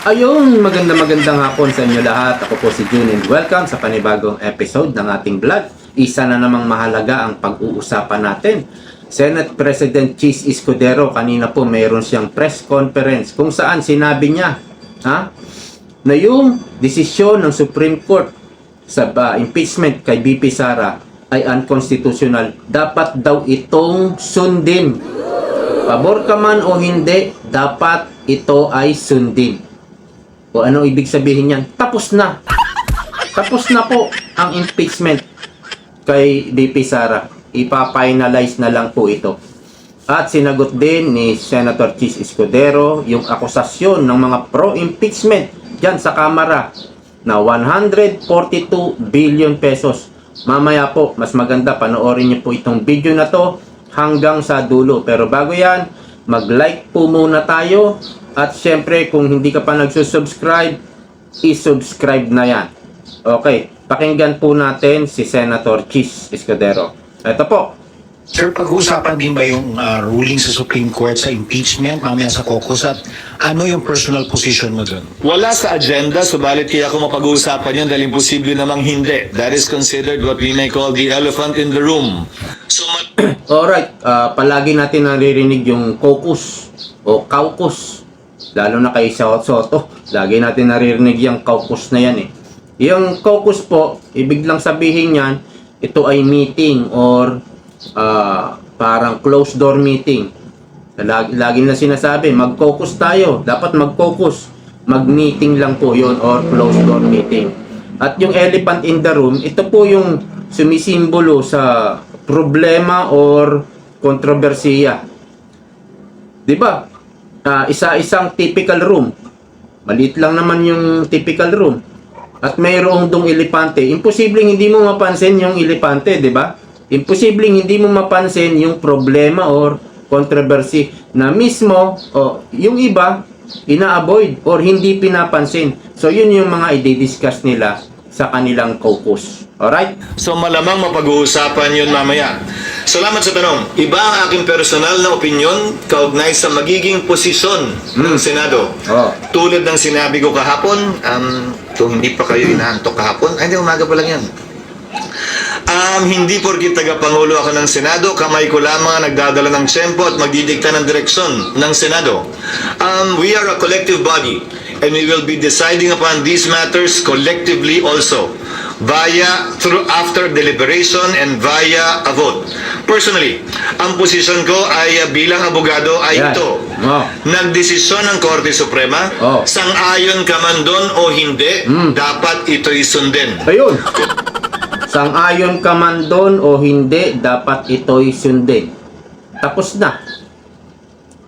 Ayun, magandang hapon sa inyo lahat. Ako po si June and welcome sa panibagong episode ng ating vlog. Isa na namang mahalaga ang pag-uusapan natin. Senate President Chis Escudero, kanina po mayroon siyang press conference kung saan sinabi niya na yung desisyon ng Supreme Court sa impeachment kay BP Sara ay unconstitutional. Dapat daw itong sundin. Pabor ka man o hindi, dapat ito ay sundin. O ano ibig sabihin yan? Tapos na. Tapos na po ang impeachment kay BP Sara. Ipa-finalize na lang po ito. At sinagot din ni Senator Chis Escudero yung akusasyon ng mga pro-impeachment dyan sa Kamara na 142 billion pesos. Mamaya po, mas maganda panoorin niyo po itong video na to hanggang sa dulo. Pero bago yan, mag-like po muna tayo. At syempre, kung hindi ka pa nagsusubscribe, i-subscribe na yan. Okay, pakinggan po natin si Senator Chis Escudero. Ito po. Sir, pag-uusapan din ba yung ruling sa Supreme Court sa impeachment mamaya sa caucus at ano yung personal position mo dun? Wala sa agenda, subalit kaya ako mapag-uusapan yun dahil imposible namang hindi. That is considered what we may call the elephant in the room. Alright, palagi natin naririnig yung caucus o caucus. Lalo na kay Soto, lagi natin naririnig yung caucus na yan eh. Yung caucus po, ibig lang sabihin yan, ito ay meeting or parang closed door meeting. Lagi na sinasabi, mag-caucus tayo. Dapat mag-caucus. Mag-meeting lang po yon or closed door meeting. At yung elephant in the room, ito po yung sumisimbolo sa problema or kontrobersiya. Diba? Isa-isang typical room. Maliit lang naman yung typical room. At mayroong dong elepante. Imposibleng hindi mo mapansin yung elepante, di ba? Imposibleng hindi mo mapansin yung problema or controversy na mismo yung iba ina-avoid or hindi pinapansin. So yun yung mga i-discuss nila sa kanilang caucus. Alright? So malamang mapag-uusapan yun mamaya. Salamat sa tanong. Iba ang aking personal na opinion kaugnay sa magiging posisyon ng Senado. Tulad ng sinabi ko kahapon, kung hindi pa kayo inaantok kahapon, ay hindi, umaga pa lang yan. Hindi porkit taga-pangulo ako ng Senado, kamay ko lamang ang nagdadala ng tiyempo at magdidikta ng direksyon ng Senado. We are a collective body and we will be deciding upon these matters collectively also after deliberation and via a vote. Personally, ang posisyon ko ay bilang abogado ay ito. Nagdesisyon ng Korte Suprema, sang-ayon ka man doon o hindi, dapat ito'y sundin. Ayun. Sang-ayon ka man doon o hindi, dapat ito'y sundin. Tapos na.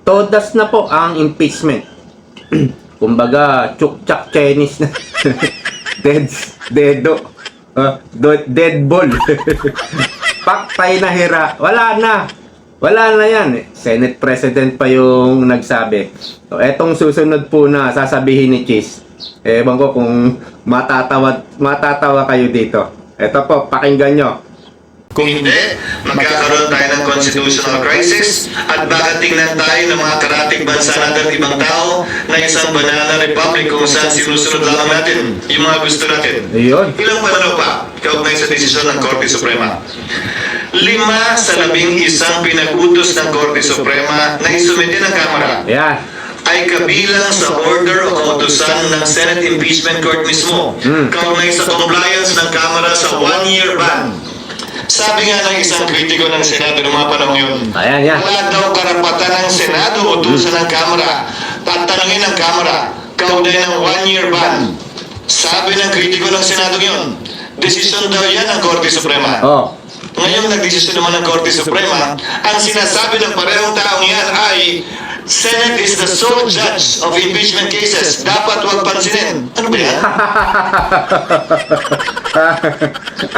Todas na po ang impeachment. Kumbaga, chuk-chak Chinese na. Dedo. Dead ball. Paktay na hira. Wala na. Wala na yan. Senate President pa yung nagsabi. So, etong susunod po na sasabihin ni Chis. Ewan ko kung matatawa kayo dito. Ito po, pakinggan nyo. Kung hindi, magkakaroon tayo ng constitutional crisis at baka tingnan tayo ng mga karatig bansa natin at ibang tao na isang banana republic kung saan sinusunod lang natin yung mga gusto natin. Ayun. Ilang pananaw pa, kaugnay sa desisyon ng Korte Suprema. 5 sa 11 pinag-utos ng Korte Suprema na isumite ng Kamara. Ayan. Ay kabilang sa order o kautusan ng Senate Impeachment Court mismo, kaugnay sa compliance ng Kamara sa 1-year ban. Sabi nga ng isang kritiko ng Senado noong mga panahon yun, wala daw karapatan ng Senado o utusan ng Kamara, tatanungin ng Kamara, kaugnay ng 1-year ban. Sabi ng kritiko ng Senado yun, desisyon daw yan ng Korte Suprema. Ngayon nagdesisyon naman ng Korte Suprema, ang sinasabi ng parehong taong yan ay Senate is the sole judge of impeachment cases. Dapat huwag pansinin. Ano ba yan?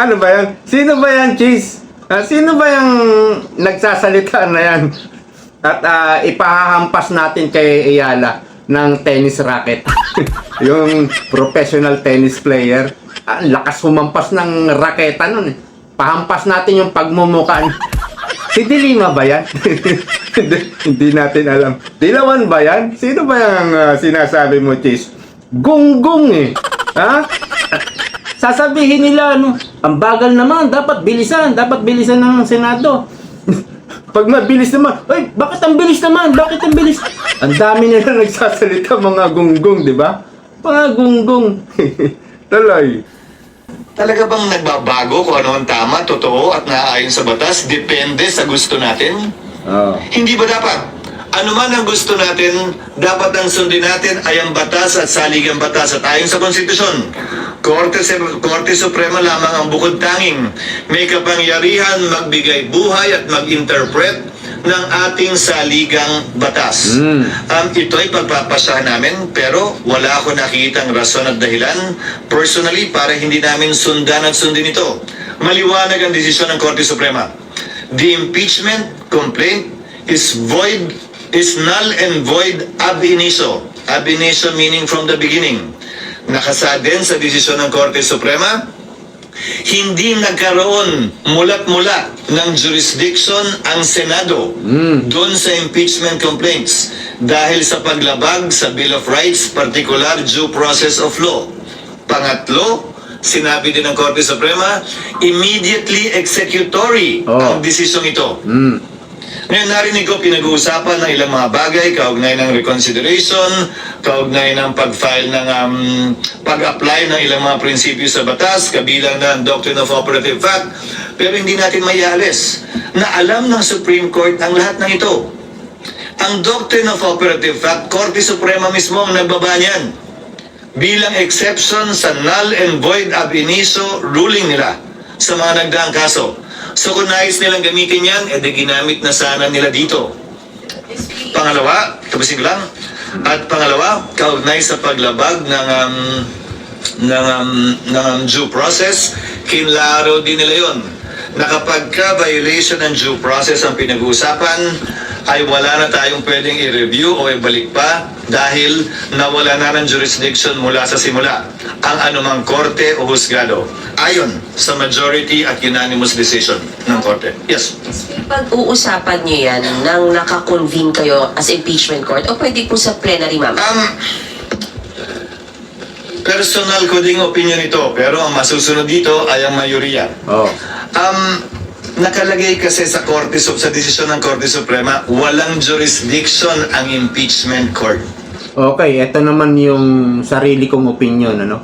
Ano ba yan? Sino ba yan, Chis? Sino ba yung nagsasalita na yan? At ipahahampas natin kay Ayala ng tennis racket. Yung professional tennis player. Lakas humampas ng raketa nun eh. Pahampas natin yung pagmumukaan. Si Dilima ba yan? Hindi natin alam. Dilawan ba yan? Sino ba yung sinasabi mo, Chis? gunggong eh. Ha? Sasabihin nila, ano, ang bagal naman, dapat bilisan ng Senado. Pag mabilis naman, ay, bakit ang bilis naman? Bakit ang bilis? Ang dami nila nagsasalita, mga gunggong, di ba? Mga gunggong. Tuloy. Talaga bang nagbabago kung ano ang tama, totoo at naaayon sa batas? Depende sa gusto natin? Oh. Hindi ba dapat? Ano man ang gusto natin, dapat ang sundin natin ay ang batas at saligang batas at ayon sa konstitusyon. Korte Suprema lamang ang bukod tanging may kapangyarihan magbigay buhay at mag-interpret ng ating saligang batas. Ito ay pagpapasyahan namin pero wala ako nakikitang rason at dahilan personally para hindi namin sundan at sundin ito. Maliwanag ang desisyon ng Korte Suprema. The impeachment complaint is null and void ab initio. Ab initio meaning from the beginning. Nakasaad din sa desisyon ng Korte Suprema, hindi nagkaroon mulat-mula ng jurisdiction ang Senado doon sa impeachment complaints dahil sa paglabag sa Bill of Rights, particular due process of law. Pangatlo, sinabi din ng Korte Suprema, immediately executory ang desisyong ito. Ngayon narinig ko pinag-uusapan ng ilang mga bagay, kaugnay ng reconsideration, kaugnay ng pag-file ng pag-apply ng ilang mga prinsipyo sa batas, kabilang ng Doctrine of Operative Fact, pero hindi natin maialis na alam ng Supreme Court ang lahat ng ito. Ang Doctrine of Operative Fact, Korte Suprema mismo ang nagbaba niyan bilang exception sa null and void ab initio ruling nila sa mga nagdaang kaso. So kung nais nilang gamitin yan, edi ginamit na sana nila dito. Pangalawa, tapusin ko lang. At pangalawa, kaugnay sa paglabag ng due process, kinlaro din nila yon na kapag ka-violation ng due process ang pinag-uusapan, ay wala na tayong pwedeng i-review o ibalik pa dahil nawala na ng jurisdiction mula sa simula ang anumang korte o husgado ayon sa majority at unanimous decision ng korte. Yes. Pag-uusapan niyo yan nang nakakonvene kayo as impeachment court o pwede po sa plenary, ma'am? Personal ko ding opinion ito pero ang masusunod dito ay ang mayoriya. Nakalagay kasi sa sa desisyon ng Korte Suprema, walang jurisdiction ang impeachment court. Okay, ito naman yung sarili kong opinion, ano?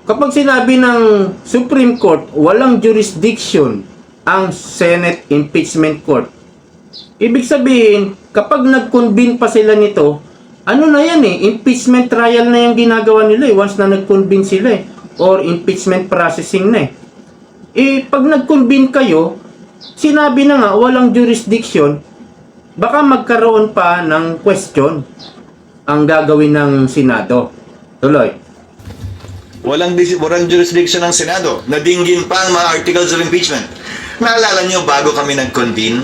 Kapag sinabi ng Supreme Court, walang jurisdiction ang Senate Impeachment Court. Ibig sabihin, kapag nag-convene pa sila nito, ano na yan eh, impeachment trial na yung ginagawa nila eh, once na nag-convene sila eh, or impeachment processing na eh. Pag nag-convene kayo, sinabi na nga, walang jurisdiction, baka magkaroon pa ng question ang gagawin ng Senado. Tuloy. Walang jurisdiction ng Senado. Nadinggin pa ang mga articles of impeachment. Naalala nyo, bago kami nag-convene,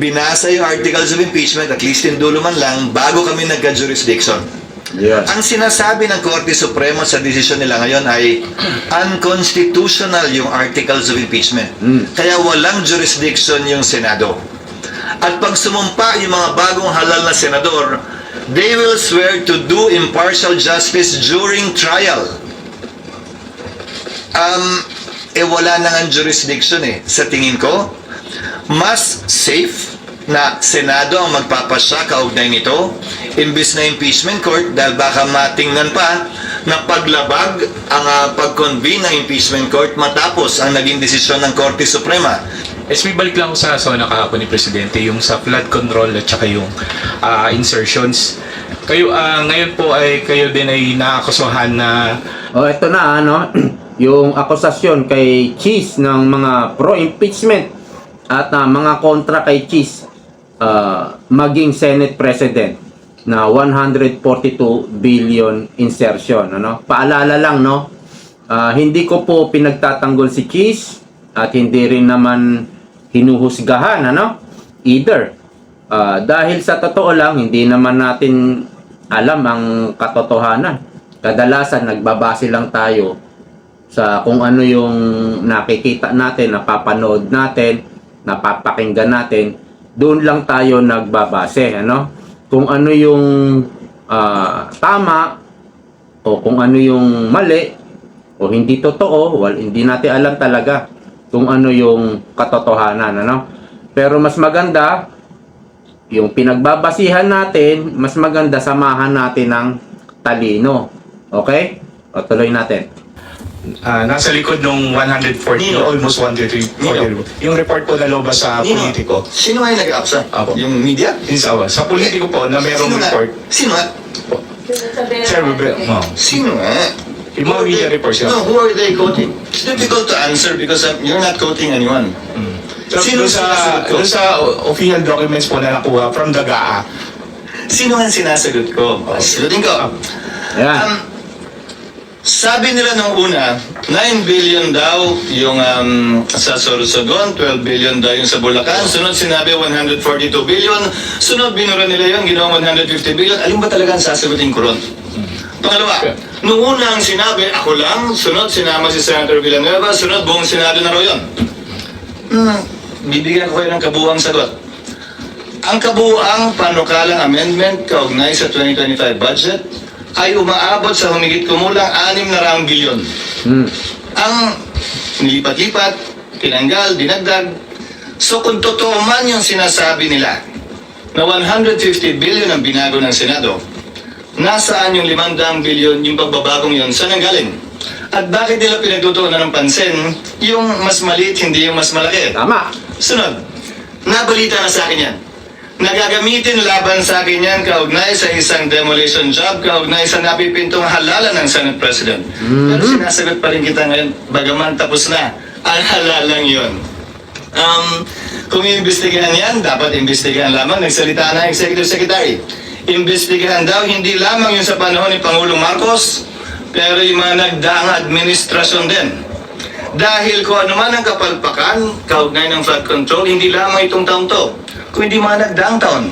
binasa yung articles of impeachment, at least in dulo man lang, bago kami nagka-jurisdiction. Yes. Ang sinasabi ng Korte Suprema sa desisyon nila ngayon ay unconstitutional yung articles of impeachment. Kaya walang jurisdiction yung Senado. At pag sumumpa yung mga bagong halal na senador, they will swear to do impartial justice during trial. Wala na nga jurisdiction eh. Sa tingin ko, mas safe na Senado ang magpapasya kaugnay nito imbis na impeachment court dahil baka matingnan pa na paglabag ang pag-convene ng impeachment court matapos ang naging desisyon ng Korte Suprema. SB, balik lang ako sa SONA kahapon ni Presidente, yung sa flood control at saka yung insertions. Kayo, ngayon po ay kayo din ay naakusahan na... Ito na, ano, yung akusasyon kay Cheese ng mga pro-impeachment at mga kontra kay Cheese maging Senate President na 142 billion insertion, ano? Paalala lang, no? Hindi ko po pinagtatanggol si Cheese at hindi rin naman hinuhusgahan, ano? Either. Dahil sa totoo lang, hindi naman natin alam ang katotohanan. Kadalasan nagbabase lang tayo sa kung ano yung nakikita natin, napapanood natin, napapakinggan natin. Doon lang tayo nagbabase, ano? Kung ano yung tama, o kung ano yung mali o hindi totoo, hindi natin alam talaga kung ano yung katotohanan, ano? Pero mas maganda yung pinagbabasihan natin, mas maganda samahan natin ng talino. Okay? O tuloy natin. Nasa likod ng 140, Nino. almost 140. Nino. Yung report po na lobas sa politiko. Sino nga yung nag-absa? Apo. Yung media? Sa politiko po na merong Sino nga? report. Sino nga? Sir, Sino nga? yung mga media reports yun. No, who are they quoting? It's difficult to answer because you're not quoting anyone. Sino sinasagot ko? Doon sa official documents po na nakuha from the GAA. Sino nga sinasagot ko? Sagutin ko. Ayan. Sabi nila nung una, 9 billion daw yung sa Sorsogon, 12 billion daw yung sa Bulacan, sunod sinabi 142 billion, sunod binura nila yun, ginawa 150 billion. Alin ba talaga ang sasagutin ko ron? Pangalawa, nung una ang sinabi, ako lang, sunod sinama si Senator Villanueva, sunod buong Senado na raw yun. Bibigyan ko kayo ng kabuuang sagot. Ang kabuuang panukalang amendment kaugnay sa 2025 budget ay umaabot sa humigit kumulang 600 bilyon. Ang nilipat-lipat, tinanggal, dinagdag. So kung totoo man yung sinasabi nila na 150 billion ang binago ng Senado, nasaan yung 500 billion yung pagbabagong yun? Saan ang galing? At bakit nila pinagtutuunan ng pansin yung mas maliit, hindi yung mas malaki? Tama. Sunod, nabalita na sa akin yan. Nagagamitin laban sa akin yan kaugnay sa isang demolition job, kaugnay sa napipintong halalan ng Senate President. Pero sinasagot pa rin kita ngayon, bagaman tapos na, ang halalang yun. Kung iimbestigahan yan, dapat imbestigahan lamang. Nagsalita na Executive Secretary. Imbestigahan daw hindi lamang yung sa panahon ni Pangulong Marcos, pero yung mga nagdaang administrasyon din. Dahil kung ano man ang kapalpakan, kaugnay ng flood control, hindi lamang itong taong to, kung hindi mga nagdaang taon.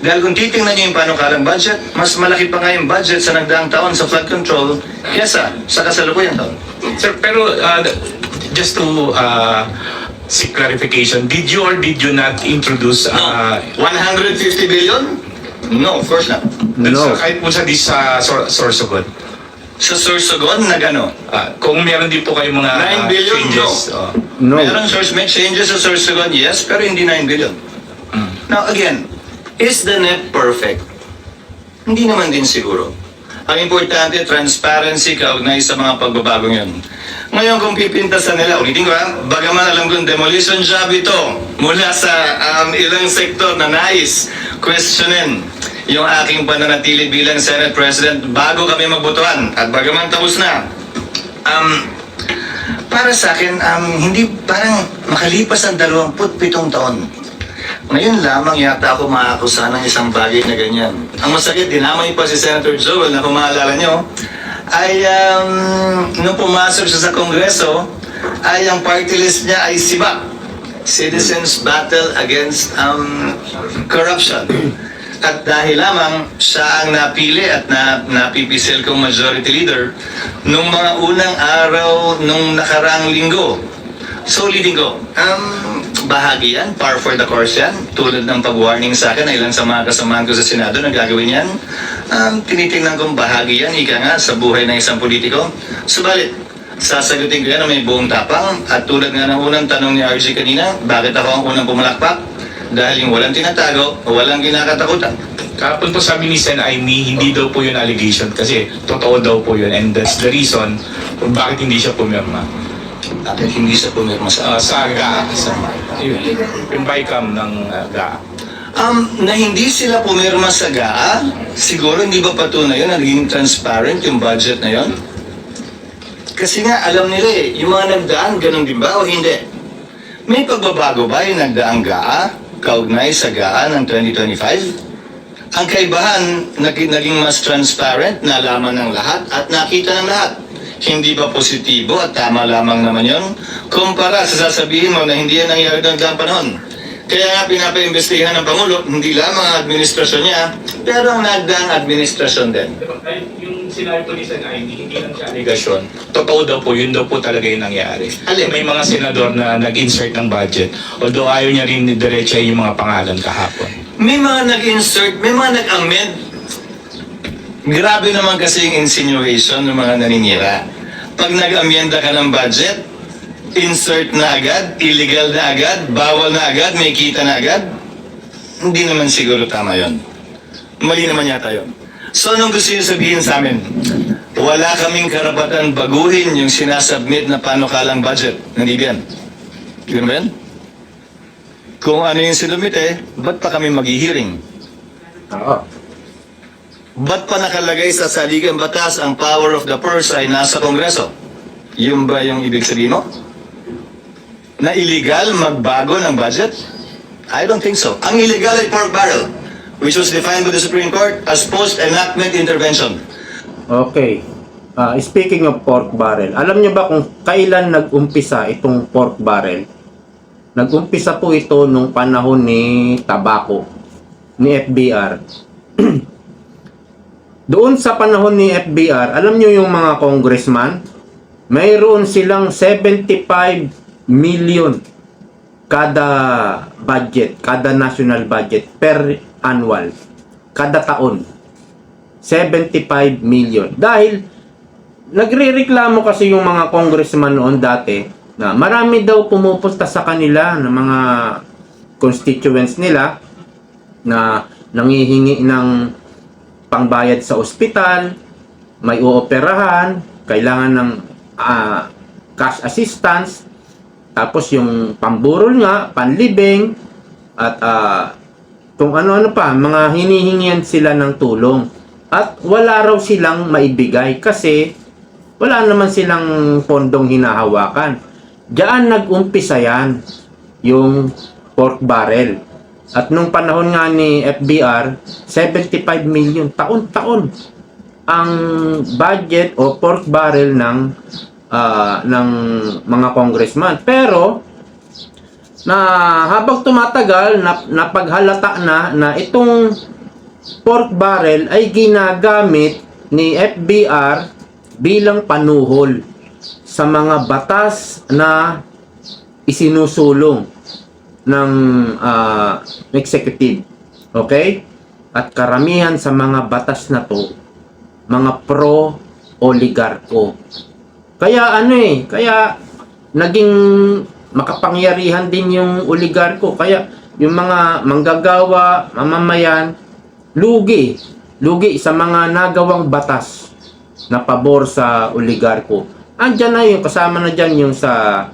Dahil kung titingnan niyo yung panukalang budget, mas malaki pa nga yung budget sa nagdaang taon sa flood control kesa sa kasalukuyang taon. Sir, pero just to seek clarification, did you or did you not introduce 150 billion? No, of course not. No. kahit po sa Sorsogon? Sa Sorsogon, nagano? Kung meron din po kayong mga 9 billion, changes. No. Meron may changes sa Sorsogon, yes, pero hindi 9 billion. Now again, is the net perfect? Hindi naman din siguro. Ang importante, transparency kaugnay sa mga pagbabagong yun. Ngayon kung pipintasan nila, ulitin ko bagaman alam kong demolition job ito mula sa ilang sektor na nais questionin yung aking pananatili bilang Senate President bago kami magbotohan at bagaman tapos na. Para sa akin, hindi parang makalipas ang 27 taon. Ngayon lamang yata ako maakusahan ng isang bagay na ganyan. Ang masakit, dinamay pa si Senator Joel na kung maalala nyo, ay nung pumasok siya sa Kongreso, ay ang party list niya ay SIBA, Citizens Battle Against Corruption. At dahil lamang siya ang napili at napipisil kong majority leader nung mga unang araw nung nakarang linggo. So ulitin ko, bahagi yan, par for the course yan, tulad ng pag-warning sa akin na ilan sa mga kasamahan ko sa Senado na gagawin yan. Tinitingnan kong bahagi yan, ika nga, sa buhay ng isang politiko. Subalit, sasagutin ko yan na may buong tapang at tulad nga ng unang tanong ni RG kanina, bakit ako ang unang pumalakpak? Dahil yung walang tinatago, walang kinakatakutan. Kahapon po sabi ni Sen Aimee, hindi daw po yun allegation kasi totoo daw po yun and that's the reason kung bakit hindi siya pumirma. Bakit hindi siya pumirma sa Sa GAA, yung BICAM ng GAA. Na hindi sila pumirma sa GAA, siguro hindi ba patunay yun na naging transparent yung budget na yun? Kasi nga alam nila yung mga nagdaan, ganun din ba o hindi? May pagbabago ba yung nagdaang GAA, kaugnay sa GAA ng 2025? Ang kaibahan, naging mas transparent, nalaman ng lahat at nakita ng lahat. Hindi ba positibo at tama lamang naman yon? Kumpara sa sasabihin mo na hindi yan nangyari ng daang panahon. Kaya nga pinapaimbestigahan ng Pangulo, hindi lamang ang administrasyon niya, pero ang nagdaang administrasyon din. Yung sinabi po ni Sen Aimee, hindi lang siya allegation. Totoo daw po, yun daw po talaga yung nangyari. Alin? May mga senador na nag-insert ng budget, although ayaw niya rin diretsa yung mga pangalan kahapon. May mga nag-insert, may mga nag-amend. Grabe naman kasi yung insinuation ng mga naninira. Pag nag-amyenda ka ng budget, insert na agad, illegal na agad, bawal na agad, may kita na agad. Hindi naman siguro tama yon. Mali naman yata yon. So anong gusto niyo sabihin sa amin? Wala kaming karapatan baguhin yung sinasubmit na panukalang budget ng DBM. Ganun ba yan? Kung ano yung sinumit ba't pa kami mag-hearing? Oo. Ba't pa nakalagay sa saligang batas ang power of the purse ay nasa Kongreso? Yung ba yung ibig sabihin mo? Na illegal magbago ng budget? I don't think so. Ang illegal ay pork barrel, which was defined by the Supreme Court as post-enactment intervention. Okay. Speaking of pork barrel, alam niyo ba kung kailan nag-umpisa itong pork barrel? Nag-umpisa po ito nung panahon ni Tabaco, ni FBR. Doon sa panahon ni FBR, alam niyo yung mga congressman, mayroon silang 75 million kada budget, kada national budget per annual, kada taon. 75 million. Dahil nagrereklamo kasi yung mga congressman noon dati na marami daw pumupunta sa kanila ng mga constituents nila na nangihingi ng pangbayad sa ospital, may uoperahan, kailangan ng cash assistance, tapos yung pamburol nga, panlibing, at kung ano-ano pa, mga hinihingian sila ng tulong. At wala raw silang maibigay kasi wala naman silang pondong hinahawakan. Diyan nag-umpisa yan, yung pork barrel. At nung panahon nga ni FBR, 75 million, taon-taon ang budget o pork barrel ng mga congressman. Pero na habang tumatagal, napaghalata na itong pork barrel ay ginagamit ni FBR bilang panuhol sa mga batas na isinusulong ng executive. Okay? At karamihan sa mga batas na to, mga pro-oligarko. Kaya kaya naging makapangyarihan din yung oligarko. Kaya yung mga manggagawa, mamamayan, lugi sa mga nagawang batas na pabor sa oligarko. Andyan na yung kasama na dyan yung sa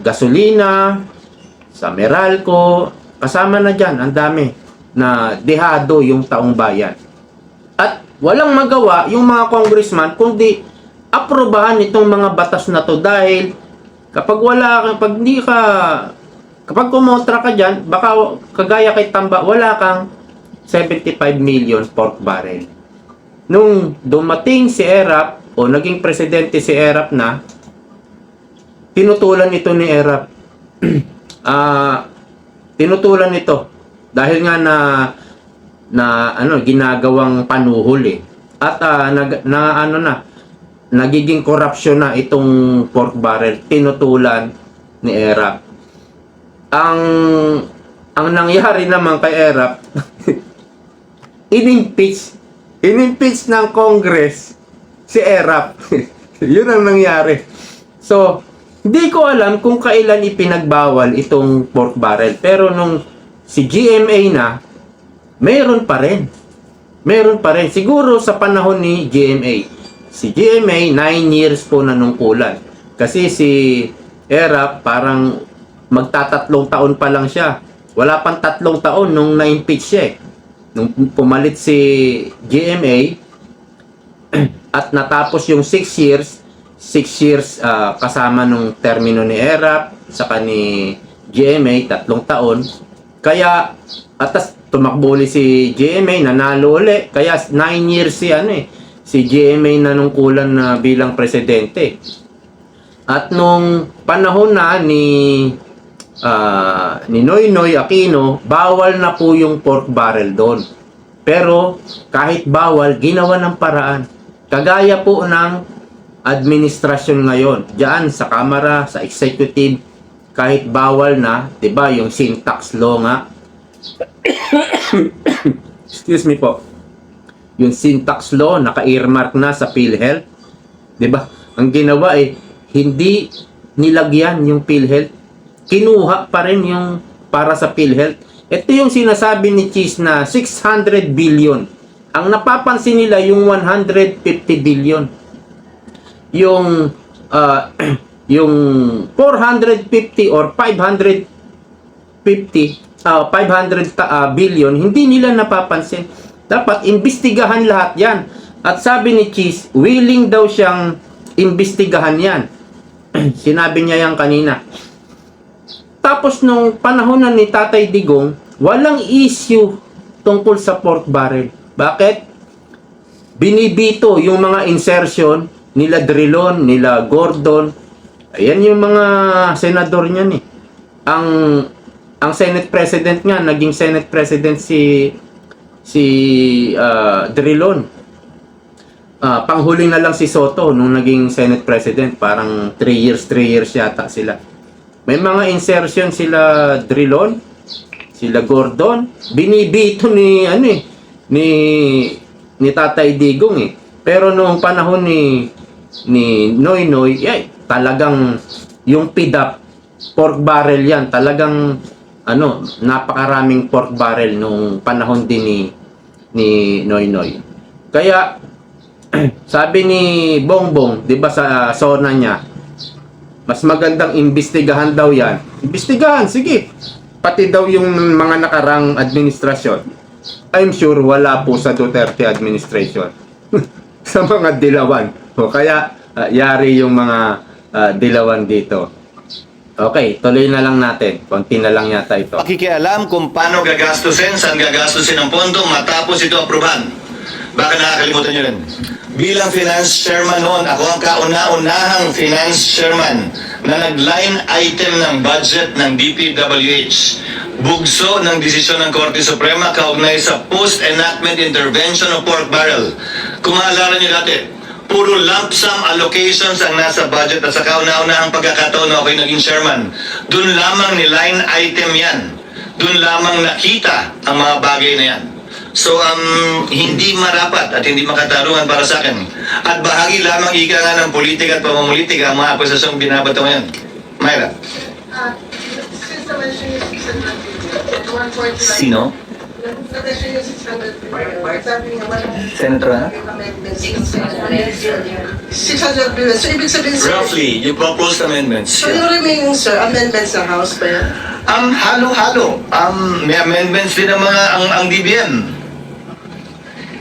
gasolina, sa Meralco, kasama na dyan, ang dami na dehado yung taong bayan. At walang magawa yung mga congressman kundi aprobahan itong mga batas na to dahil kapag kumontra ka dyan, baka kagaya kay Tamba, wala kang 75 million pork barrel. Nung dumating si Erap o naging presidente si Erap na, tinutulan ito ni Erap. Tinutulan ito dahil nga na ginagawang panuhol at nagiging corruption na itong pork barrel, tinutulan ni Erap. Ang nangyari naman kay Erap, inimpeach ng Congress si Erap. Yun ang nangyari. So hindi ko alam kung kailan ipinagbawal itong pork barrel. Pero nung si GMA na, meron pa rin. Meron pa rin. Siguro sa panahon ni GMA. Si GMA, 9 years po nanungkulan. Kasi si Erap, parang magtatatlong taon pa lang siya. Wala pang 3 taon nung na-impeach siya. Nung pumalit si GMA, at natapos yung 6 years, kasama nung termino ni Erap saka ni GMA 3 taon. Kaya atas tumakbo ulit si GMA, nanalo ulit. Kaya 9 years si GMA nanungkulan na bilang presidente. At nung panahon na ni Noynoy Aquino, bawal na po yung pork barrel doon. Pero kahit bawal, ginawa ng paraan. Kagaya po ng administrasyon ngayon, diyan sa Kamara, sa Executive, kahit bawal na, 'di ba, yung sin tax law nga. Excuse me po. yung syntax law, naka-earmark na sa PhilHealth. 'Di ba? Ang ginawa hindi nilagyan yung PhilHealth. Kinuha pa rin yung para sa PhilHealth. Ito yung sinasabi ni Cheese na 600 billion. Ang napapansin nila yung 150 billion. Yung yung 450 or 500 billion, hindi nila napapansin. Dapat imbestigahan lahat yan. At sabi ni Cheese, willing daw siyang imbestigahan yan. Sinabi niya yan kanina. Tapos nung panahon na ni Tatay Digong, walang issue tungkol sa pork barrel. Bakit? Binibito yung mga insertion nila Drilon, nila Gordon. Ayan yung mga senador niyan eh. Ang Senate President nga, naging Senate President si Drilon. Panghuli na lang si Soto nung naging Senate President. Parang 3 years yata sila. May mga insertion sila Drilon, sila Gordon. Binibito ni Tatay Digong eh. Pero nung panahon ni Noynoy, talagang yung PDAP, pork barrel yan. Talagang napakaraming pork barrel nung panahon din ni Noynoy. Kaya sabi ni Bongbong, 'di ba sa SONA niya, mas magandang imbestigahan daw 'yan. Imbestigahan, sige. Pati daw yung mga nakarang administrasyon. I'm sure wala po sa Duterte administration. Sa mga dilawan. O kaya yari yung mga dilawan dito. Okay, tuloy na lang natin. Konti na lang yata ito. Pakikialam kung paano gagastusin, saan gagastusin ang pondo matapos ito aprubahan. Baka nakakalimutan nyo rin. Bilang finance chairman noon, ako ang kauna-unahang finance chairman na nag-line item ng budget ng DPWH. Bugso ng desisyon ng Korte Suprema kaugnay sa post-enactment intervention of pork barrel. Kung maalala nyo dati, puro lump sum allocations ang nasa budget at sa kauna-unahang pagkakataon na ako'y naging chairman. Doon lamang ni line item yan. Doon lamang nakita ang mga bagay na yan. So, hindi marapat at hindi makatarungan para sa akin. At bahagi lamang ika nga ng politika at pamumulitika ang mga akusasyong binabato ngayon. Myra. Sino? Senator, ha? 600 billion. So, ibig sabihin, sir, Roughly, yung proposed amendments. so yung remaining, sir, amendments sa House pa yan? Halo-halo. May amendments din ang ang DBM.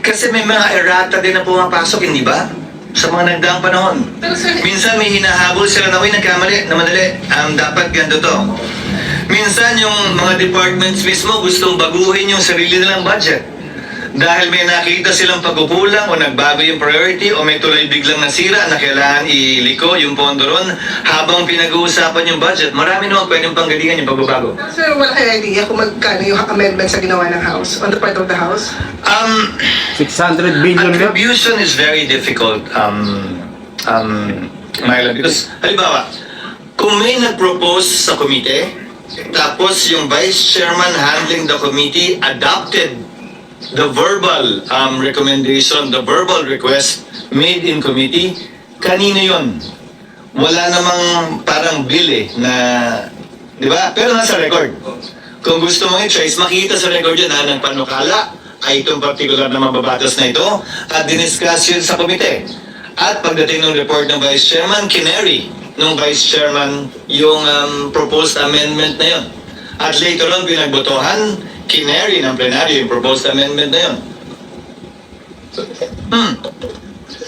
Kasi may mga errata din na pumapasok, hindi ba? Sa mga nagdaang panahon. Pero, sir, Minsan may hinahabol sila na, nagkamali, na madali. Dapat ganito to. Minsan yung mga departments mismo gustong baguhin yung sarili nilang budget. Dahil may nakita silang pagkukulang o nagbago yung priority o may tuloy biglang nasira na kailangan iliko yung pondo ron habang pinag-uusapan yung budget. Marami naman pwedeng panggalingan yung pagbabago. sir, wala kayong idea kung magkano yung amendments sa ginawa ng House, on the part of the House? 600 billion na. Attribution is very difficult, Myla, because, halimbawa, kung may nag-propose sa komite, tapos yung vice chairman handling the committee adopted the verbal recommendation, the verbal request made in committee, kanino yun? Wala namang parang bill na, di ba? Pero nasa record. Kung gusto mong i-trace, makikita sa record yun na ng panukala ay itong particular na mababatas na ito at diniscuss yun sa komite. At pagdating ng report ng vice chairman, kinary nung vice chairman yung proposed amendment na yun. At later on, pinagbotohan, kinary ng plenary yung proposed amendment na yun.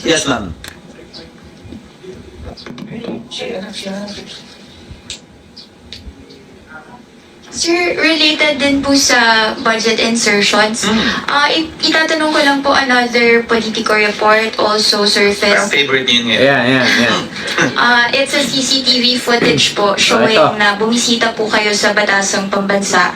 Yes, ma'am. Sir, related din po sa budget insertions. Itatanong ko lang po, another Politico report also Parang surfaced. favorite niyo yun. Ayan. It's a CCTV footage po showing Ito. na bumisita po kayo sa Batasang Pambansa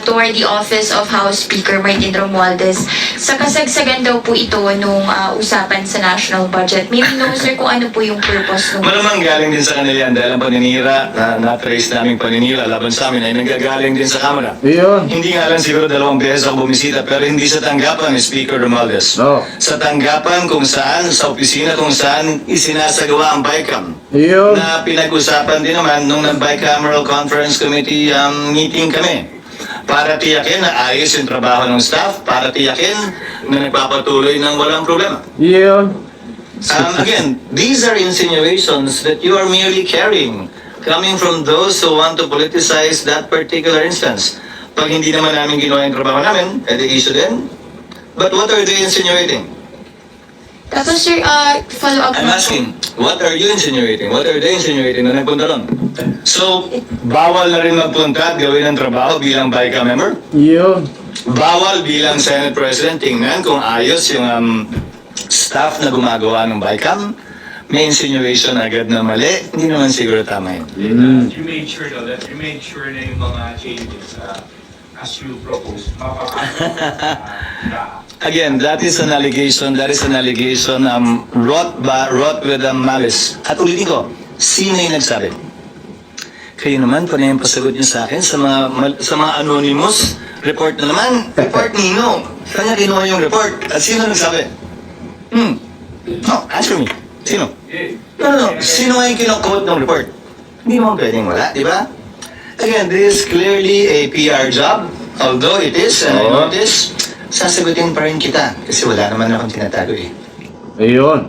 toward the office of House Speaker Martin Romualdez. Sa kasagsagan daw po ito nung usapan sa national budget. Maybe no, sir, kung ano po yung purpose nung... Malamang galing din sa kanila yan dahil ang paninira na na-trace naming paninira laban sa amin ay nanggaling nanggagaling din sa Kamara. Yun. Hindi nga lang siguro 2 beses ako bumisita, pero hindi sa tanggapan ni Speaker Romualdez. Oh. Sa tanggapan kung saan, sa opisina kung saan isinasagawa ang BICAM. Yun. Na pinag-usapan din naman nung Bicameral Conference Committee meeting kami. Para tiyakin na ayos yung trabaho ng staff, para tiyakin na nagpapatuloy ng walang problema. Yun. Again, these are insinuations that you are merely carrying, coming from those who want to politicize that particular instance. Pag hindi naman namin ginawa yung trabaho namin, edi issue din. But what are they insinuating? Tapos sir, follow up I'm asking, what are you insinuating? What are they insinuating na nagpunta ron? So, bawal na rin magpunta at gawin ang trabaho bilang BICAM member? Yun. Bawal bilang Senate President tingnan kung ayos yung staff na gumagawa ng BICAM. May insinuation agad na mali, hindi naman siguro tama yun. You made sure though that you made sure na yung mga changes as you proposed, Again, that is an allegation wrought with malice. At ulitin ko, sino yung nagsabi? Kayo naman, panay yung pasagot niyo sa akin sa mga anonymous report na naman. Report nino. Kanya kinuha yung report. At sino nagsabi? No, answer me. Sino? No. Sino nga yung kino-quote ng report? Hindi mo pwedeng wala, di ba? Again, this is clearly a PR job. Although it is, and I notice, sasagutin pa rin kita. Kasi wala naman akong tinatago eh. Ayun.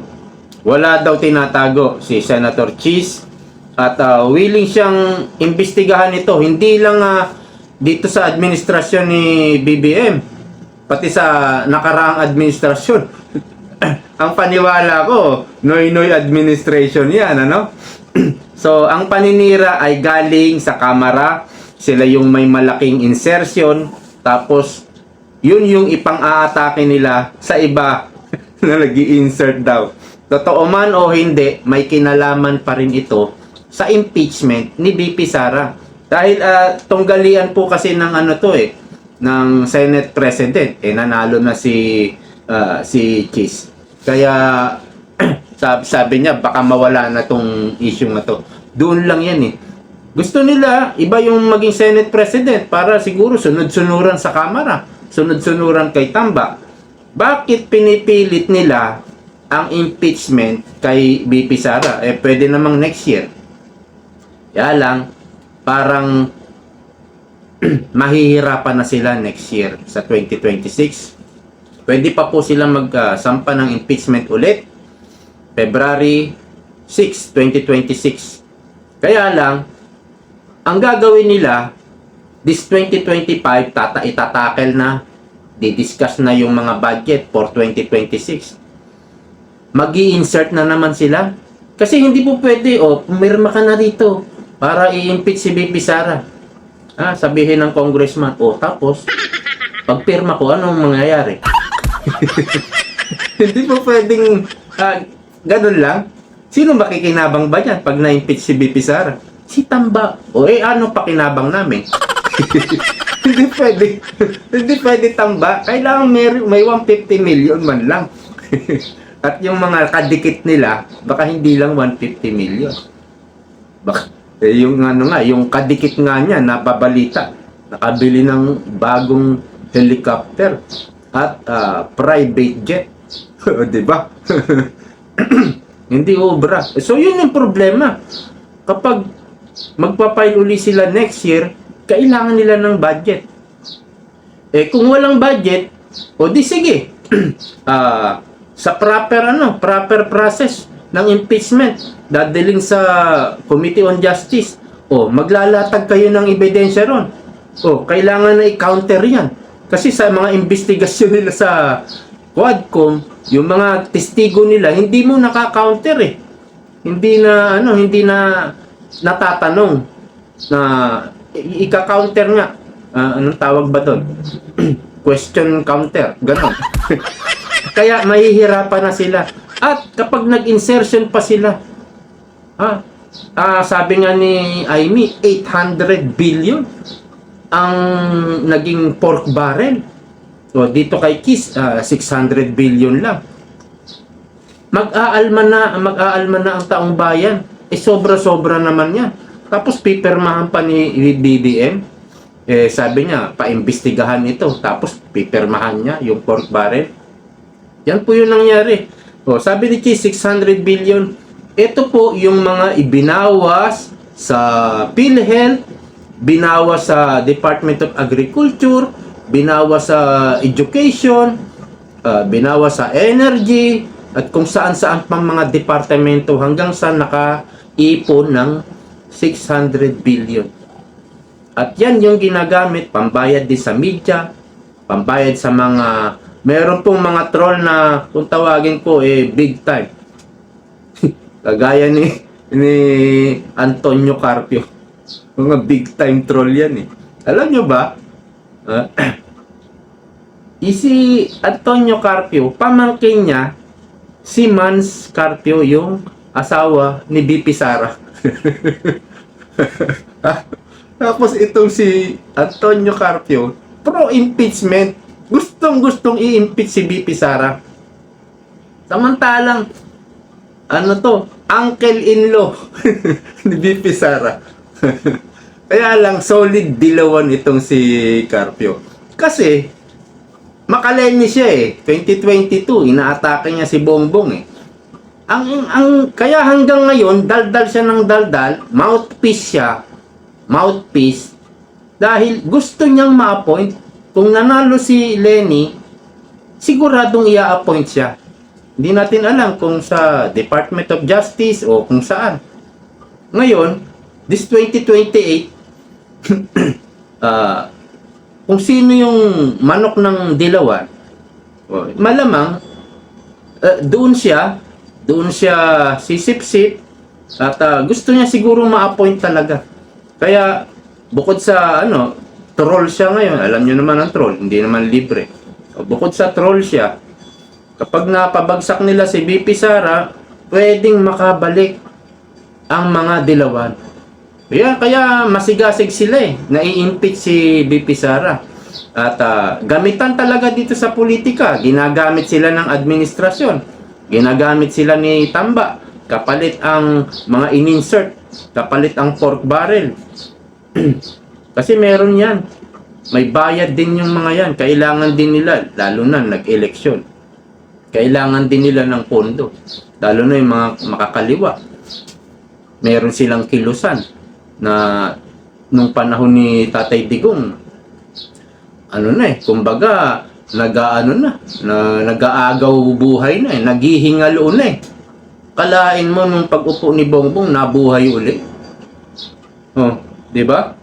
Wala daw tinatago si Senator Cheese at willing siyang imbestigahan ito. Hindi lang dito sa administrasyon ni BBM, pati sa nakaraang administrasyon. Ang paniwala ko, Noy administration yan, ano? So, ang paninira ay galing sa Kamara. Sila yung may malaking insertion. Tapos, yun yung ipang-aatake nila sa iba na nag-i-insert daw. Totoo man o hindi, may kinalaman pa rin ito sa impeachment ni VP Sara. Dahil tunggalian po kasi ng ng Senate President. Nanalo na si Cheese. Kaya sabi niya baka mawala na tong issue na to. Doon lang yan eh. Gusto nila iba yung maging Senate President para siguro sunod-sunuran sa Kamara, sunod-sunuran kay Tamba. Bakit pinipilit nila ang impeachment kay VP Sara? Pwede namang next year. Kaya lang parang mahihirapan na sila next year sa 2026. Pwede pa po sila magsampa ng impeachment ulit February 6, 2026. Kaya lang, ang gagawin nila, this 2025, itatakel na, didiscuss na yung mga budget for 2026. Mag-i-insert na naman sila. Kasi hindi po pwede, pumirma ka na rito para i-impeach si VP Sara. Sabihin ng congressman, tapos, pagpirma ko, anong mangyayari? Hindi po pwedeng ganun lang. Sino makikinabang ba yan pag na-impeach si VP Sara? Si Tamba. Ano pakinabang namin? Hindi pwede Tamba. Kailangan may 150 million man lang. At yung mga kadikit nila, baka hindi lang 150 million. Baka, yung kadikit nga niya, nababalita. Nakabili ng bagong helicopter at private jet. Diba? Hindi obra. So, yun yung problema. Kapag magpapile uli sila next year, kailangan nila ng budget. Kung walang budget, di sige. Sa proper process ng impeachment, dadaling sa Committee on Justice, maglalatag kayo ng ebidensya ron. Kailangan na i-counter yan. Kasi sa mga investigasyon nila sa Quadcom, yung mga testigo nila, hindi mo naka-counter eh. Hindi na natatanong na ika-counter nga. Anong tawag ba doon? Question counter. Ganon. Kaya mahihirapan na sila. At kapag nag-insertion pa sila, sabi nga ni Amy, 800 billion ang naging pork barrel. So, dito kay Kiss, 600 billion lang. Mag-aalma na ang taong bayan. Sobra-sobra naman yan. Tapos pipirmahan pa ni BBM. Sabi niya, paimbestigahan ito, tapos pipirmahan niya yung pork barrel. Yan po yung nangyari. Sabi ni Cheese, 600 billion. Ito po yung mga ibinawas sa PhilHealth, binawas sa Department of Agriculture, binawas sa Education, binawas sa Energy, at kung saan-saan pang mga departamento hanggang sa nakaipon ng 600 billion. At yan yung ginagamit, pambayad din sa media, pambayad sa mga, meron pong mga troll na, kung tawagin ko, big time. Kagaya ni Antonio Carpio. Mga big time troll yan Alam nyo ba, si Antonio Carpio, pamangkin niya, si Mans Carpio, yung asawa ni BP Sara. Tapos itong si Antonio Carpio, pro-impeachment. Gustong-gustong i-impeach si BP Sara. Samantalang, uncle-in-law ni BP Sara. Kaya lang, solid dilawan itong si Carpio. Kasi, makaleni siya 2022, inaatake niya si Bongbong kaya hanggang ngayon, daldal siya ng daldal, mouthpiece siya, dahil gusto niyang ma-appoint. Kung nanalo si Lenny, siguradong i-appoint siya. Hindi natin alam kung sa Department of Justice o kung saan. Ngayon, this 2028, kung sino yung manok ng dilawan, malamang doon siya sisip-sip at gusto niya siguro ma-appoint talaga. Kaya bukod sa troll siya ngayon, alam niyo naman ang troll, hindi naman libre. Bukod sa troll siya, kapag napabagsak nila si BP Sara, pwedeng makabalik ang mga dilawan. Kaya masigasig sila nai-impeach si BP Sara. At gamitan talaga dito sa politika. Ginagamit sila ng administrasyon. Ginagamit sila ni Tamba. Kapalit ang mga in-insert. Kapalit ang pork barrel. Kasi meron yan. May bayad din yung mga yan. Kailangan din nila, lalo na nag-eleksyon. Kailangan din nila ng pondo. Lalo na yung mga makakaliwa. Meron silang kilusan na nung panahon ni Tatay Digong, kumbaga, nag-aagaw buhay naghihingalo Kalain mo nung pag-upo ni Bongbong, nabuhay uli. Di ba?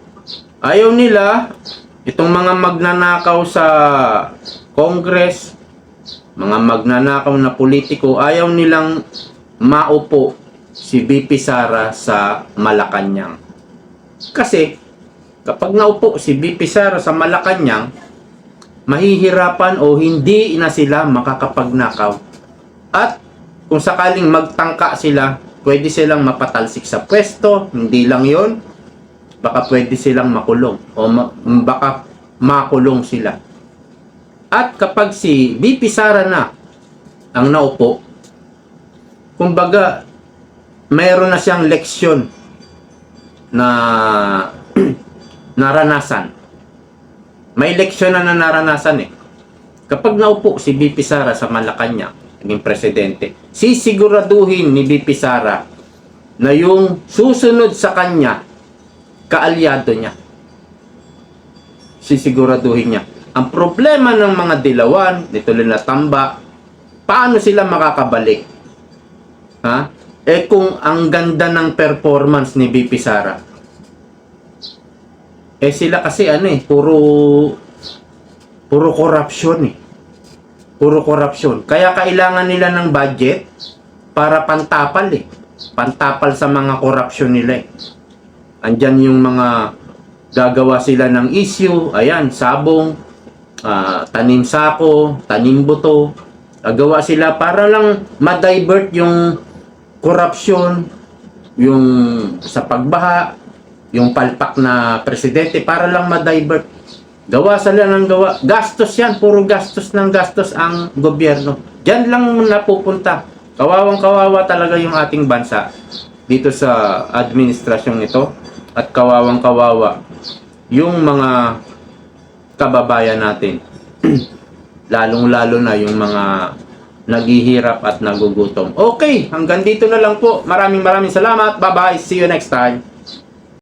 Ayaw nila, itong mga magnanakaw sa Congress, mga magnanakaw na politiko, ayaw nilang maupo si BP Sara sa Malacanang. Kasi, kapag naupo si BP Sara sa Malacanang, mahihirapan o hindi na sila makakapagnakaw. At kung sakaling magtangka sila, pwede silang mapatalsik sa pwesto, hindi lang yon, baka pwede silang makulong o baka makulong sila. At kapag si BP Sara na ang naupo, kumbaga mayroon na siyang leksyon na naranasan. May leksyon na naranasan Kapag naupo si BP Sara sa Malacanang, naging presidente, sisiguraduhin ni BP Sara na yung susunod sa kanya, kaalyado niya. Sisiguraduhin niya. Ang problema ng mga dilawan, dito na Tamba, paano sila makakabalik? Kung ang ganda ng performance ni BP Sara. Sila kasi puro corruption Puro corruption. Kaya kailangan nila ng budget para pantapal Pantapal sa mga corruption nila Andyan yung mga gagawa sila ng issue, sabong, tanim sako, tanim buto. Gagawa sila para lang ma-divert yung corruption, yung sa pagbaha, yung palpak na presidente, para lang ma-divert. Gawa sila ng gawa. Gastos yan, puro gastos ng gastos ang gobyerno. Diyan lang napupunta. Kawawang-kawawa talaga yung ating bansa dito sa administrasyong ito. At kawawang-kawawa yung mga kababayan natin. Lalong-lalo na yung mga naghihirap at nagugutom. Okay, hanggang dito na lang po. Maraming salamat. Bye-bye. See you next time.